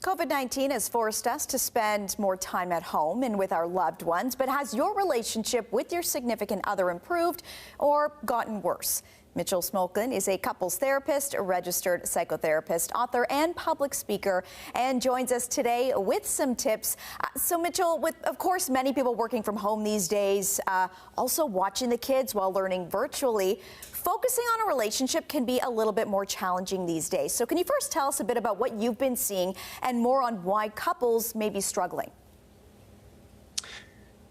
COVID-19 has forced us to spend more time at home and with our loved ones, but has your relationship with your significant other improved or gotten worse? Mitchell Smolkin is a couples therapist, a registered psychotherapist, author, and public speaker, and joins us today with some tips. So Mitchell, with, of course, many people working from home these days, also watching the kids while learning virtually, focusing on a relationship can be a little bit more challenging these days. So can you first tell us a bit about what you've been seeing and more on why couples may be struggling?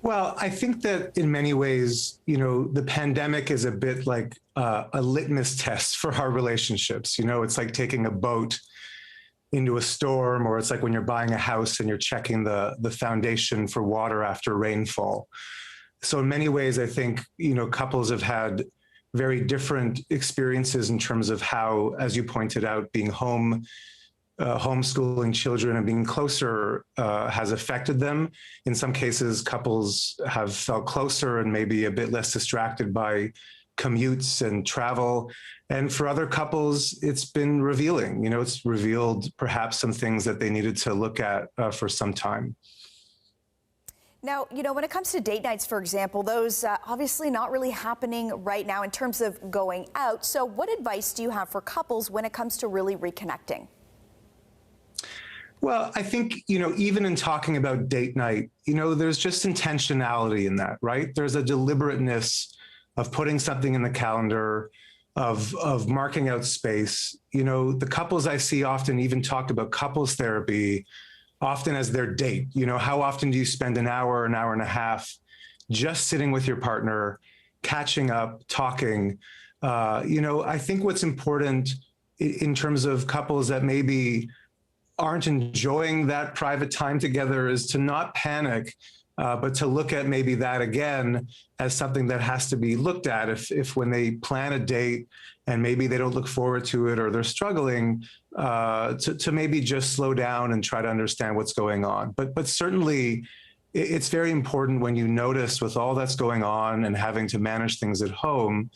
Well, I think that in many ways, the pandemic is a bit like a litmus test for our relationships. It's like taking a boat into a storm, or it's like when you're buying a house and you're checking the foundation for water after rainfall. So in many ways, I think, couples have had very different experiences in terms of how, as you pointed out, being homeschooling children and being closer has affected them. In some cases, couples have felt closer and maybe a bit less distracted by commutes and travel. And for other couples, it's been revealing. It's revealed perhaps some things that they needed to look at for some time. Now, when it comes to date nights, for example, those obviously not really happening right now in terms of going out. So what advice do you have for couples when it comes to really reconnecting? Well, I think, even in talking about date night, there's just intentionality in that, right? There's a deliberateness of putting something in the calendar, of marking out space. The couples I see often even talk about couples therapy often as their date. How often do you spend an hour and a half just sitting with your partner, catching up, talking? I think what's important in terms of couples that maybe aren't enjoying that private time together is to not panic, but to look at maybe that again as something that has to be looked at. If when they plan a date and maybe they don't look forward to it or they're struggling, to maybe just slow down and try to understand what's going on. But certainly it's very important when you notice with all that's going on and having to manage things at home,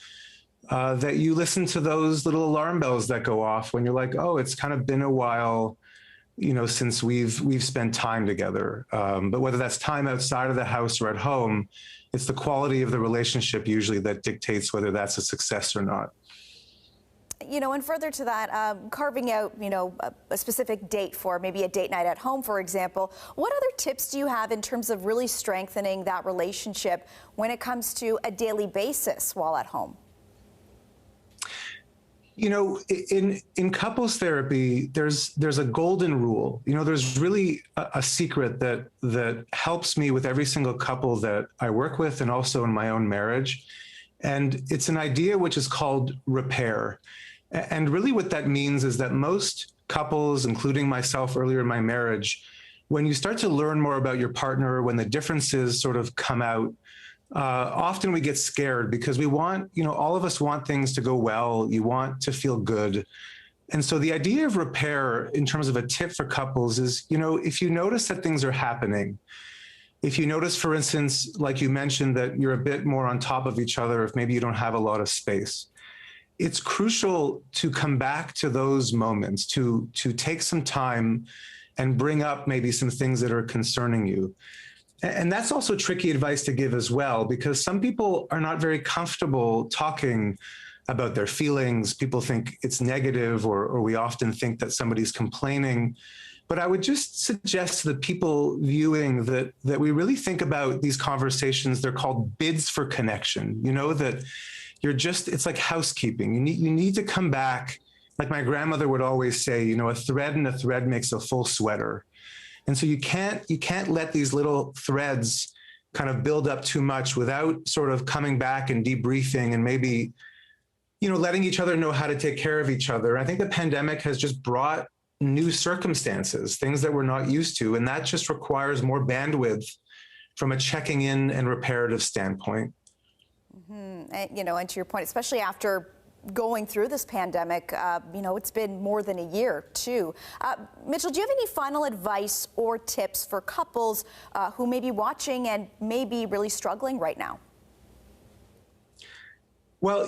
that you listen to those little alarm bells that go off when you're like, oh, it's kind of been a while since we've spent time together. But whether that's time outside of the house or at home, it's the quality of the relationship usually that dictates whether that's a success or not. And further to that, carving out, a specific date for maybe a date night at home, for example, what other tips do you have in terms of really strengthening that relationship when it comes to a daily basis while at home? In couples therapy, there's a golden rule. There's really a secret that helps me with every single couple that I work with and also in my own marriage. And it's an idea which is called repair. And really what that means is that most couples, including myself earlier in my marriage, when you start to learn more about your partner, when the differences sort of come out, often we get scared because we want, all of us want things to go well. You want to feel good. And so the idea of repair in terms of a tip for couples is, if you notice that things are happening, if you notice, for instance, like you mentioned, that you're a bit more on top of each other, if maybe you don't have a lot of space, it's crucial to come back to those moments, to take some time and bring up maybe some things that are concerning you. And that's also tricky advice to give as well, because some people are not very comfortable talking about their feelings. People think it's negative, or we often think that somebody's complaining. But I would just suggest to the people viewing that we really think about these conversations. They're called bids for connection, that it's like housekeeping. You need to come back. Like my grandmother would always say, a thread and a thread makes a full sweater. And so you can't let these little threads kind of build up too much without sort of coming back and debriefing and maybe, letting each other know how to take care of each other. I think the pandemic has just brought new circumstances, things that we're not used to, and that just requires more bandwidth from a checking in and reparative standpoint. Mm-hmm. And to your point, especially after going through this pandemic, it's been more than a year too. Mitchell, do you have any final advice or tips for couples who may be watching and may be really struggling right now? Well,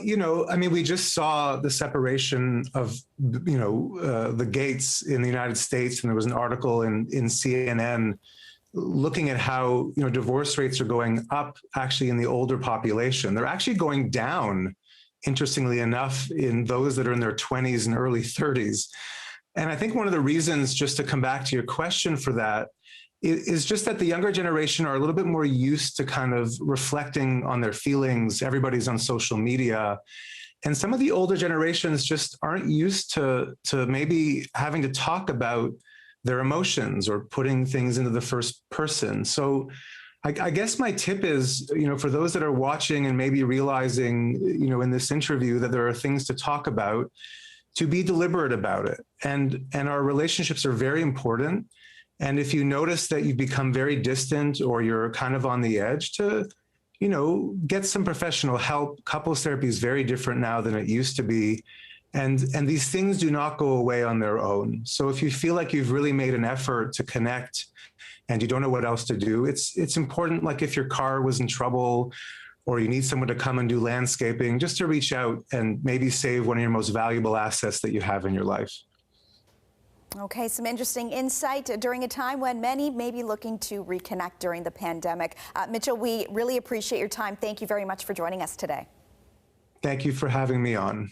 I mean, we just saw the separation of, the gates in the United States, and there was an article in CNN looking at how, divorce rates are going up actually in the older population. They're actually going down, interestingly enough, in those that are in their 20s and early 30s. And I think one of the reasons, just to come back to your question for that, is just that the younger generation are a little bit more used to kind of reflecting on their feelings. Everybody's on social media. And some of the older generations just aren't used to maybe having to talk about their emotions or putting things into the first person. So I guess my tip is, for those that are watching and maybe realizing, in this interview that there are things to talk about, to be deliberate about it. And our relationships are very important. And if you notice that you've become very distant or you're kind of on the edge, to, get some professional help. Couples therapy is very different now than it used to be. And these things do not go away on their own. So if you feel like you've really made an effort to connect and you don't know what else to do, it's important, like if your car was in trouble or you need someone to come and do landscaping, just to reach out and maybe save one of your most valuable assets that you have in your life. Okay, some interesting insight during a time when many may be looking to reconnect during the pandemic. Mitchell, we really appreciate your time. Thank you very much for joining us today. Thank you for having me on.